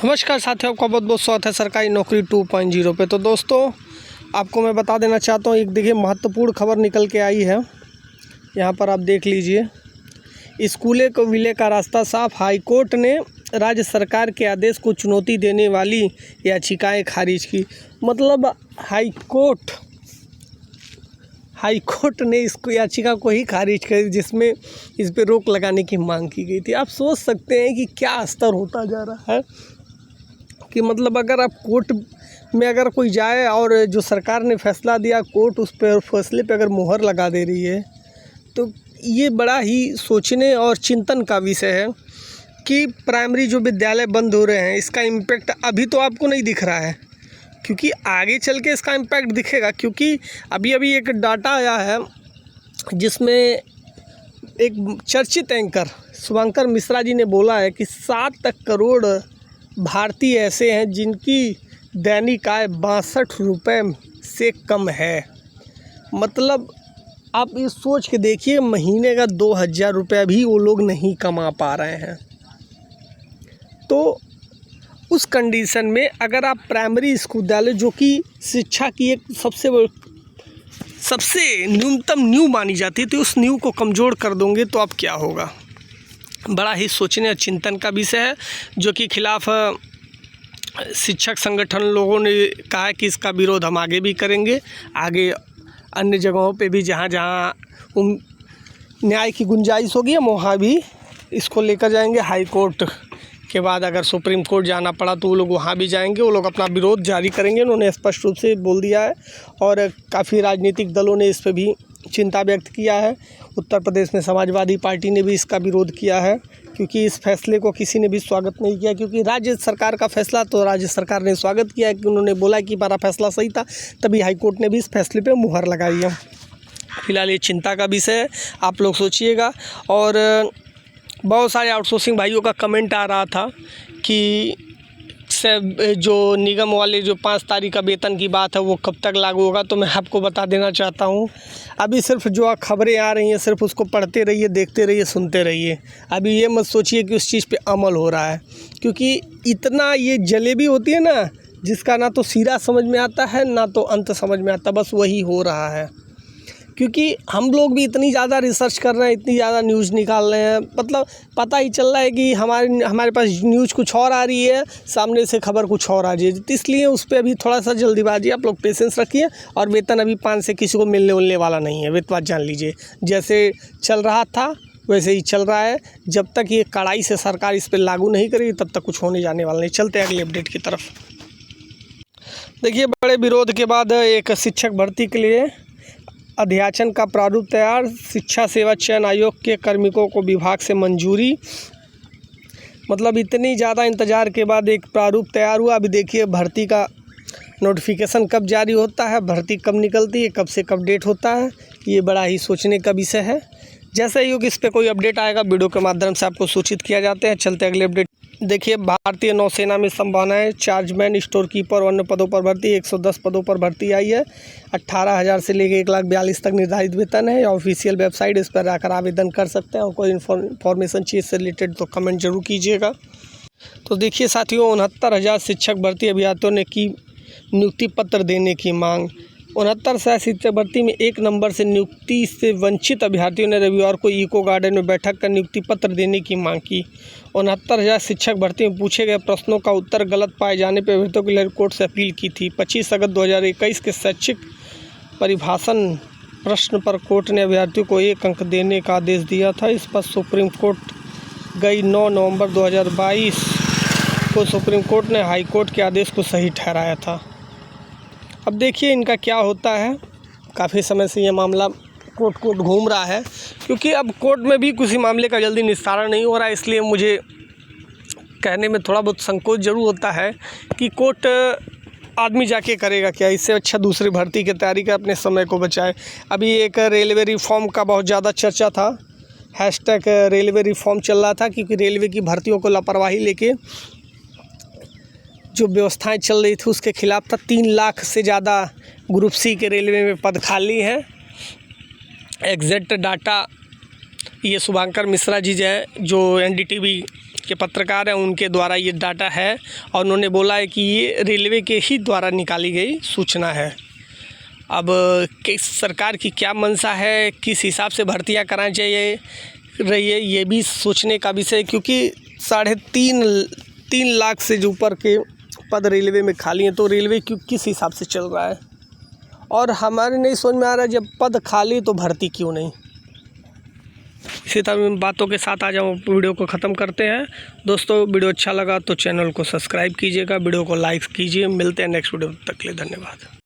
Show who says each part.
Speaker 1: नमस्कार साथियों, आपका बहुत बहुत स्वागत है सरकारी नौकरी 2.0 पे। तो दोस्तों, आपको मैं बता देना चाहता हूँ, एक देखिए महत्वपूर्ण खबर निकल के आई है। यहाँ पर आप देख लीजिए, स्कूले को विलय का रास्ता साफ। हाईकोर्ट ने राज्य सरकार के आदेश को चुनौती देने वाली याचिकाएं खारिज की। मतलब हाईकोर्ट ने इस याचिका को ही खारिज कर, जिसमें इस पर रोक लगाने की मांग की गई थी। आप सोच सकते हैं कि क्या स्तर होता जा रहा है कि मतलब अगर आप कोर्ट में अगर कोई जाए और जो सरकार ने फैसला दिया, कोर्ट उस पर फैसले पे अगर मुहर लगा दे रही है, तो ये बड़ा ही सोचने और चिंतन का विषय है कि प्राइमरी जो विद्यालय बंद हो रहे हैं, इसका इम्पैक्ट अभी तो आपको नहीं दिख रहा है, क्योंकि आगे चल के इसका इम्पैक्ट दिखेगा। क्योंकि अभी एक डाटा आया है जिसमें एक चर्चित एंकर शुभंकर मिश्रा जी ने बोला है कि 7 करोड़ भारतीय ऐसे हैं जिनकी दैनिक आय 62 रुपये से कम है। मतलब आप ये सोच के देखिए, महीने का 2000 रुपया भी वो लोग नहीं कमा पा रहे हैं। तो उस कंडीशन में अगर आप प्राइमरी स्कूल विद्यालय, जो कि शिक्षा की एक सबसे न्यूनतम नींव मानी जाती है, तो उस नींव को कमज़ोर कर दोगे तो अब क्या होगा। बड़ा ही सोचने और चिंतन का विषय है, जो कि खिलाफ शिक्षक संगठन लोगों ने कहा है कि इसका विरोध हम आगे भी करेंगे। आगे अन्य जगहों पे भी जहाँ जहाँ न्याय की गुंजाइश होगी, हम वहाँ भी इसको लेकर जाएंगे। हाई कोर्ट के बाद अगर सुप्रीम कोर्ट जाना पड़ा तो वो लोग वहाँ भी जाएंगे, वो लोग अपना विरोध जारी करेंगे। उन्होंने स्पष्ट रूप से बोल दिया है और काफ़ी राजनीतिक दलों ने इस पर भी चिंता व्यक्त किया है। उत्तर प्रदेश में समाजवादी पार्टी ने भी इसका विरोध किया है, क्योंकि इस फैसले को किसी ने भी स्वागत नहीं किया। क्योंकि राज्य सरकार का फैसला तो राज्य सरकार ने स्वागत किया है कि उन्होंने बोला कि हमारा फैसला सही था, तभी हाईकोर्ट ने भी इस फैसले पे मुहर लगाई है। फिलहाल ये चिंता का विषय है, आप लोग सोचिएगा। और बहुत सारे आउटसोर्सिंग भाइयों का कमेंट आ रहा था कि जो निगम वाले जो 5 तारीख का वेतन की बात है वो कब तक लागू होगा। तो मैं आपको बता देना चाहता हूँ, अभी सिर्फ जो खबरें आ रही हैं सिर्फ उसको पढ़ते रहिए, देखते रहिए, सुनते रहिए। अभी ये मत सोचिए कि उस चीज़ पे अमल हो रहा है, क्योंकि इतना ये जलेबी होती है ना, जिसका ना तो सिरा समझ में आता है ना तो अंत समझ में आता, बस वही हो रहा है। क्योंकि हम लोग भी इतनी ज़्यादा रिसर्च कर रहे हैं, इतनी ज़्यादा न्यूज़ निकाल रहे हैं, मतलब पता ही चल रहा है कि हमारे पास न्यूज़ कुछ और आ रही है, सामने से खबर कुछ और आ रही है। तो इसलिए उस पर अभी थोड़ा सा जल्दीबाजी, आप लोग पेशेंस रखिए। और वेतन अभी 5 से किसी को मिलने वाला नहीं है, वेतन बात जान लीजिए। जैसे चल रहा था वैसे ही चल रहा है। जब तक ये कड़ाई से सरकार इस पर लागू नहीं करेगी तब तक कुछ होने जाने वाला नहीं। चलते अगले अपडेट की तरफ। देखिए, बड़े विरोध के बाद एक शिक्षक भर्ती के लिए अध्याचन का प्रारूप तैयार। शिक्षा सेवा चयन आयोग के कार्मिकों को विभाग से मंजूरी। मतलब इतनी ज़्यादा इंतज़ार के बाद एक प्रारूप तैयार हुआ। अभी देखिए भर्ती का नोटिफिकेशन कब जारी होता है, भर्ती कब निकलती है, कब से कब डेट होता है, ये बड़ा ही सोचने का विषय है। जैसे ही इस पर कोई अपडेट आएगा वीडियो के माध्यम से आपको सूचित किया जाते हैं। चलते अगले अपडेट। देखिए, भारतीय नौसेना में संभावनाएं। चार्जमैन, स्टोर कीपर, अन्य पदों पर भर्ती। 110 पदों पर भर्ती आई है। 18,000 से लेकर 1,42,000 तक निर्धारित वेतन है। ऑफिशियल वेबसाइट, इस पर आकर आवेदन कर सकते हैं। और कोई इन्फॉर्मेशन चाहिए इससे रिलेटेड तो कमेंट जरूर कीजिएगा। तो देखिए साथियों, 69,000 शिक्षक भर्ती अभ्यर्थियों ने की नियुक्ति पत्र देने की मांग। 69,000 शिक्षक भर्ती में 1 नंबर से नियुक्ति से वंचित अभ्यर्थियों ने रविवार को इको गार्डन में बैठक कर नियुक्ति पत्र देने की मांग की। 69,000 शिक्षक भर्ती में पूछे गए प्रश्नों का उत्तर गलत पाए जाने पर अभ्यर्थियों के लिए कोर्ट से अपील की थी। 25 अगस्त 2021 के शैक्षिक परिभाषण प्रश्न पर कोर्ट ने अभ्यर्थियों को 1 अंक देने का आदेश दिया था। इस पर सुप्रीम कोर्ट गई 9 नवंबर 2022 को सुप्रीम कोर्ट ने हाई कोर्ट के आदेश को सही ठहराया था। अब देखिए इनका क्या होता है। काफ़ी समय से ये मामला कोर्ट घूम रहा है, क्योंकि अब कोर्ट में भी किसी मामले का जल्दी निस्तारण नहीं हो रहा है। इसलिए मुझे कहने में थोड़ा बहुत संकोच ज़रूर होता है कि कोर्ट आदमी जाके करेगा क्या। इससे अच्छा दूसरी भर्ती की तैयारी कर अपने समय को बचाए। अभी एक रेलवे रिफॉर्म का बहुत ज़्यादा चर्चा था, हैशटैग रेलवे रिफॉर्म चल रहा था, क्योंकि रेलवे की भर्तियों को लापरवाही लेके जो व्यवस्थाएं चल रही थी उसके खिलाफ था। 3 लाख से ज़्यादा ग्रुप सी के रेलवे में पद खाली हैं। एग्जैक्ट डाटा ये शुभंकर मिश्रा जी जो NDTV के पत्रकार हैं उनके द्वारा ये डाटा है, और उन्होंने बोला है कि ये रेलवे के ही द्वारा निकाली गई सूचना है। अब किस सरकार की क्या मंशा है, किस हिसाब से भर्तियां करानी चाहिए रही है, ये भी सोचने का विषय, क्योंकि 3.5 लाख से जो ऊपर के पद रेलवे में खाली हैं, तो रेलवे क्यों किस हिसाब से चल रहा है, और हमारे नहीं समझ में आ रहा है जब पद खाली तो भर्ती क्यों नहीं। इसी तरह बातों के साथ आज हम वीडियो को ख़त्म करते हैं। दोस्तों वीडियो अच्छा लगा तो चैनल को सब्सक्राइब कीजिएगा, वीडियो को लाइक कीजिए। मिलते हैं नेक्स्ट वीडियो, तक के लिए धन्यवाद।